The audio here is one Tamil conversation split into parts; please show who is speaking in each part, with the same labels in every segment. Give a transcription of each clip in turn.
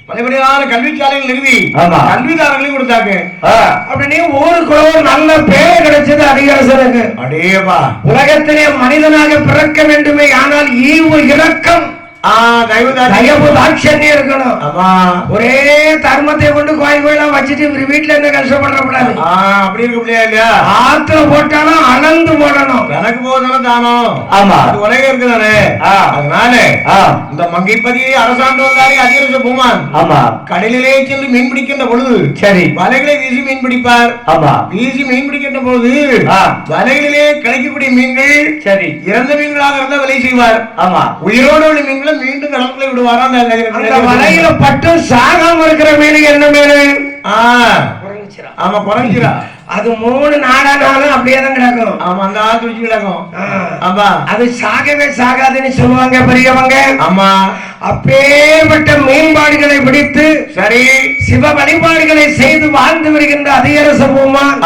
Speaker 1: பலபடியான கல்விச்சாலைகள் நிறுவி கல்விதாரங்களையும் கொடுத்தாங்க.
Speaker 2: அப்படின்னு ஊருக்குள்ள நல்ல பேர் கிடைச்சது அதிகாரசனுக்கு.
Speaker 1: அடேவா,
Speaker 2: உலகத்திலே மனிதனாக பிறக்க வேண்டுமே, ஆனால் ஈவு இரக்கம் தயவு தாட்சண்யம் இருக்கணும். ஒரே தர்மத்தை கொண்டு கோயில் கோயிலா வச்சுட்டு வீட்டுல என்ன கஷ்டப்படக்கூடாது.
Speaker 1: அப்படி இருக்க முடியாது இல்லையா?
Speaker 2: ஆத்துல போட்டாலும் அளந்து போடணும்.
Speaker 1: எனக்கு போதாலும் தானம். ஆமா, அது உலகம் இருக்குதானே. அதனால இந்த மங்கைப்பதி அரசாண்டு வந்தாரே அதிகார பூமான். ஆமா, கடலிலே சென்று மீன் பிடிக்கின்ற பொழுது சரி வலைகளை வீசி மீன் பிடிப்பார். ஆமா, வீசி மீன் பிடிக்கின்ற பொழுது வலைகளிலே கிடைக்கக்கூடிய மீன்கள் சரி இறந்த மீன்களாக இருந்தால் விலை செய்வார். ஆமா, உயிரோடு உள்ள மீன்களை மீண்டும் கடலுக்குள்ள விடுவாரா? அந்த வலையில பட்டு சாகாம இருக்கிற மீனுக்கு என்ன மீனு? ஆமா, குறைஞ்சிரா. அது 3 நாளானாலும் அப்படியே தான் கிடக்கும். ஆமா, அந்த துடிச்சு கிடக்கும். ஆமா, அது சாகவே சாகாதுன்னு சொல்லுவாங்க பெரியவங்க. ஆமா, அப்பேற்பட்ட மீன்பாடுகளை பிடித்து சரி சிவ வழிபாடுகளை செய்து வாழ்ந்து வருகின்ற அதிகார பூமான்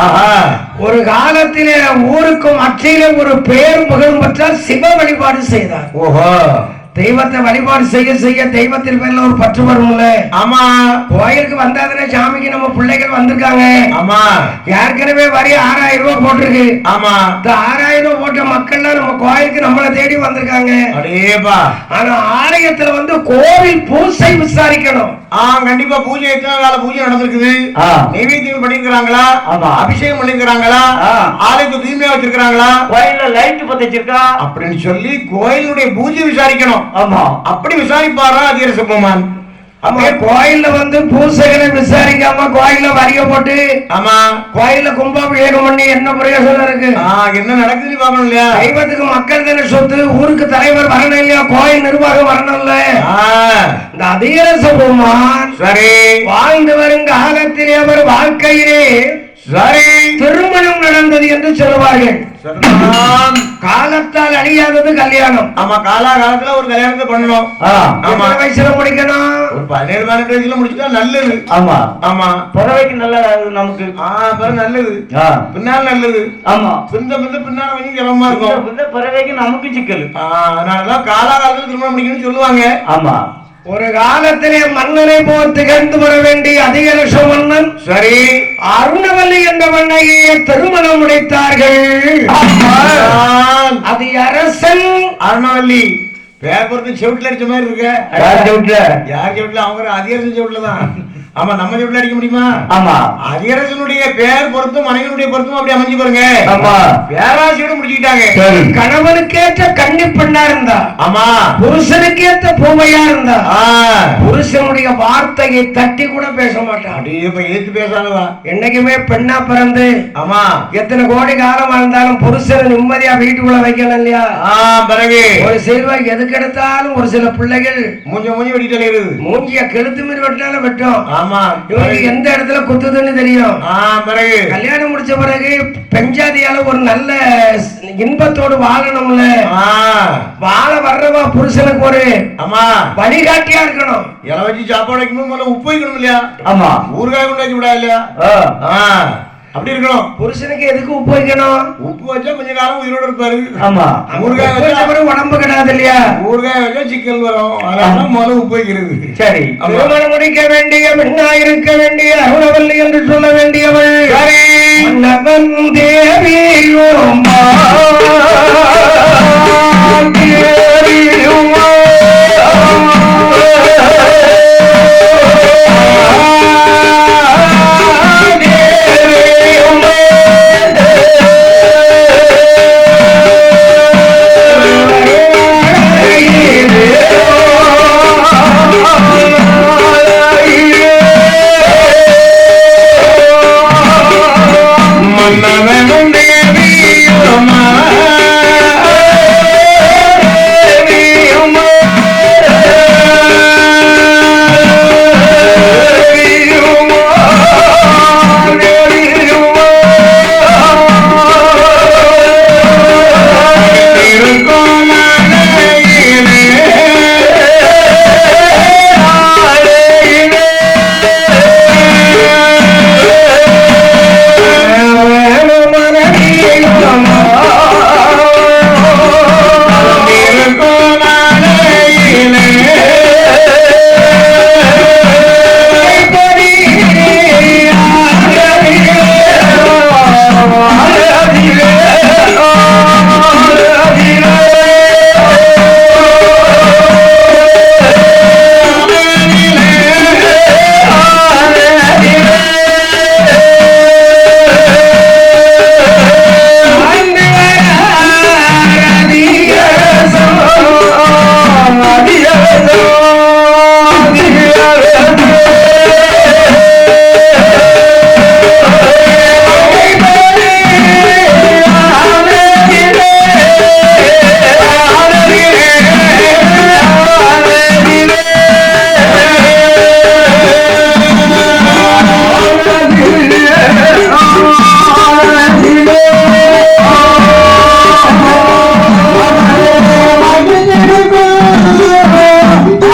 Speaker 1: ஒரு காலத்திலே ஊருக்கும் அச்சையில ஒரு பேர் புகழும் பெற்ற சிவ வழிபாடு செய்தார். ஓஹோ, தெய்வத்தை வழிபாடு செய்ய செய்ய தெய்வத்தின் பேர்ல ஒரு பற்று வரும்ல. ஆமா, கோயிலுக்கு வந்தாதானே சாமிக்கு நம்ம பிள்ளைகள் வந்திருக்காங்க. ஆமா, ஏற்கனவே வரி 6000 ரூபாய் போட்டிருக்கு. ஆமா, இந்த 6000 ரூபாய் போட்ட மக்கள் நம்ம கோயிலுக்கு நம்மளை தேடி வந்திருக்காங்க. ஆனா ஆலயத்துல வந்து கோவில் பூசை விசாரிக்கணும். கண்டிப்பா பூஜை எத்தனை கால பூஜை நடந்திருக்குது, நைவேத்தியம் பண்ணிருக்காங்களா, அபிஷேகம் பண்ணிருக்காங்களா, ஆலயத்தை தூய்மையா வச்சிருக்காங்களா, கோயில்ல லைட் பத்த வச்சிருக்கா அப்படின்னு சொல்லி கோயிலுடைய பூஜை விசாரிக்கணும். ஆமா, அப்படி விசாரிப்பாரா அதிகார சுப்பமான். அப்ப கோயில்ல வந்து பூசைகளை விசாரிக்காம கோயில்ல வரிய போட்டு ஆமா கோயில்ல கும்பாபிஷேகம் பண்ணி என்ன பிரயோஜனம் இருக்கு? என்ன நடக்குதுன்னு பாக்கணும் இல்லையா? தெய்வத்துக்கு மக்கள் தானே சொத்து, ஊருக்கு தலைவர் வரணும் இல்லையா, கோயில் நிர்வாகம் வரணும்ல. இந்த அதிகார சுப்பமான் சரி வாழ்ந்து வரும் காலத்திலே அவர் வாழ்க்கையிலே சரி திருமணம் நடந்தது என்று சொல்லுவார்கள். காலத்தால் அழியாதது கல்யாணம். ஆமா, காலத்துல ஒரு கல்யாணத்தை பண்ணணும். ஆமா, வயசுல முடிக்கணும். ஒரு 17-18 வயசுல முடிச்சுட்டா நல்லது. ஆமா ஆமா, பிறவைக்கு நல்லது, நமக்கு நல்லது, பின்னால் நல்லது. ஆமா, பின்னால கொஞ்சம் ஜலமா இருக்கும், பிறவைக்கு நமக்கு சிக்கல். அதனாலதான் காலத்துல திருமணம் முடிக்கணும்னு சொல்லுவாங்க. ஆமா, ஒரு காலத்திலே மன்னனை போல் திகழ்ந்து வர வேண்டிய அதிகரச மன்னன் சரி அருணவல்லி என்ற மன்னையே திருமணம் முடித்தார்கள். அது அரசன் அருணவல்லி. பேர் பொறுத்து செவுட்ல அடிச்ச மாதிரி இருக்க. யார் செவுட்ல? அவங்க அதிகரசன் செவுட்ல தான். ஆமா, நம்ம செவுட்ல அடிக்க முடியுமா? ஆமா, அதிகரசனுடைய பேர் பொறுத்தும் மனைவியுடைய பொறுத்தும் அப்படி அமைஞ்சு பாருங்க. ஆமா, பேராசியோட முடிச்சுக்கிட்டாங்க. கணவனுக்கேற்ற கன்னி பெண்ணா இருந்தா, ஆமா புருஷனுக்கேற்ற பூமையா இருந்தா, புருஷனுடைய வார்த்தையை தட்டி கூட பேச மாட்டான். அப்படியே ஏத்து பேசாதவா என்னைக்குமே பெண்ணா பிறந்து ஆமா எத்தனை கோடி காலம் வாழ்ந்தாலும் புருஷனை நிம்மதியா வீட்டுக்குள்ள வைக்கணும் இல்லையா? பிறகு ஒரு செல்வாய் எதுக்கு எடுத்தாலும் ஒரு சில பிள்ளைகள் மூஞ்சி வெட்டிட்டு மூஞ்சிய கெழுத்து மீறி வெட்டினாலும் வெட்டும். ஆமா, இவருக்கு எந்த இடத்துல குத்துதுன்னு தெரியும். பிறகு கல்யாணம் முடிச்ச பிறகு பெஞ்சாதியால ஒரு நல்ல இன்பத்தோடு வாழணும்ல. வாழ வர்றவா புருஷனுக்கு ஒரு ஆமா வழிகாட்டியா இருக்கணும். இலை வச்சு சாப்பாடு வைக்கணும், முதல்ல உப்பு வைக்கணும் இல்லையா? ஆமா, ஊறுகாய் கொண்டு வைக்க கூடாது இல்லையா? அப்படி இருக்கணும். புருஷனுக்கு எதுக்கு உப்பு வைக்கணும்? உப்பு வச்சா கொஞ்ச காலம் உயிரோட இருப்பாரு. ஆமா, ஊறுகாய் வச்சா உடம்பு கிடையாது இல்லையா? ஊறுகாய் வச்சா சிக்கல் வரும். அதனால முதல்ல உப்பு வைக்கிறது. சரி, திருமணம் முடிக்க வேண்டிய பெண்ணா இருக்க வேண்டிய அருணவல்லி என்று சொல்ல வேண்டியவள் சரி தேவியோ